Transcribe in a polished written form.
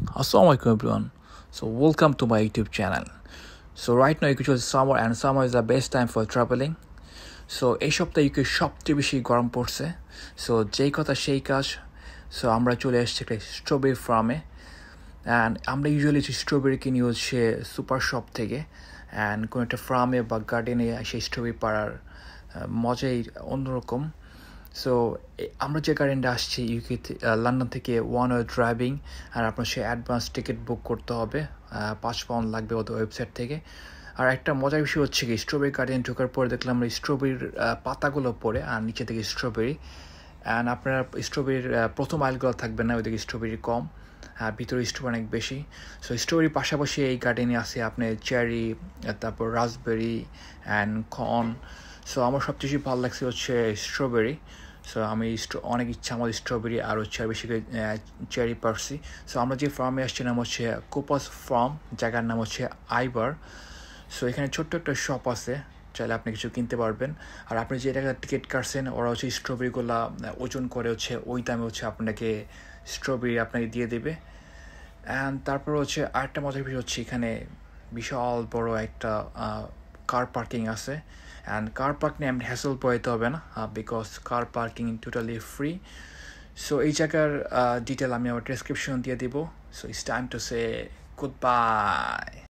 Assalamualaikum everyone. So welcome to my YouTube channel. So right now you choose summer and summer is the best time for traveling. So এই সপ্তাহে UK সবচেয়ে বেশি গরম পড়ছে। So যেই কথা সেই কাজ। সো আমরা চলে এসেছি একটা স্ট্রবেরি ফার্মে অ্যান্ড আমরা ইউজুয়ালি স্ট্রবেরি কিনি হচ্ছে সুপার শপ থেকে অ্যান্ড কোনো একটা ফার্মে বা গার্ডেনে সেই স্ট্রবেরি পাড়ার মজাই অন্যরকম। সো আমরা যে গার্ডেনটা আসছি ইউকে লন্ডন থেকে 1 আওয়ার ড্রাইভিং আর আপনার সে অ্যাডভান্স টিকিট বুক করতে হবে, £5 লাগবে ওদের ওয়েবসাইট থেকে। আর একটা মজার বিষয় হচ্ছে কি, স্ট্রবেরি গার্ডেন ঢোকার পরে দেখলাম আমরা স্ট্রবেরির পাতাগুলো পড়ে আর নিচে থেকে স্ট্রবেরি অ্যান্ড আপনার স্ট্রবেরির প্রথম আইলগুলো থাকবে না, ওইদিকে স্ট্রবেরি কম আর ভিতরে স্ট্রবেরি অনেক বেশি। সো স্ট্রবেরির পাশাপাশি এই গার্ডেনে আছে আপনার চেরি, তারপর রাসবেরি অ্যান্ড কর্ন। সো আমার সবচেয়ে বেশি ভালো লাগছে হচ্ছে স্ট্রবেরি। সো আমি অনেক ইচ্ছা আমার স্ট্রবেরি আর হচ্ছে আর বেশি করে চেরি পারছি। সো আমরা যে ফার্মে আসছি নাম হচ্ছে কোপাস ফার্ম, জায়গার নাম হচ্ছে আইবার। সো এখানে ছোট্ট একটা শপ আছে, চাইলে আপনি কিছু কিনতে পারবেন। আর আপনি যে টাকা টিকিট কাটছেন ওরা হচ্ছে স্ট্রবেরিগুলো ওজন করে হচ্ছে ওই দামে হচ্ছে আপনাকে স্ট্রবেরি আপনাকে দিয়ে দেবে। অ্যান্ড তারপর হচ্ছে আরেকটা মজার বিষয় হচ্ছে এখানে বিশাল বড় একটা কার পার্কিং আছে অ্যান্ড কার পার্কিং এমনি হ্যাসেল পোয়াইতে হবে না, because car parking totally free. So এই জায়গার ডিটেল আমি আমার ডেসক্রিপশন দিয়ে দিব। So it's time to say good bye.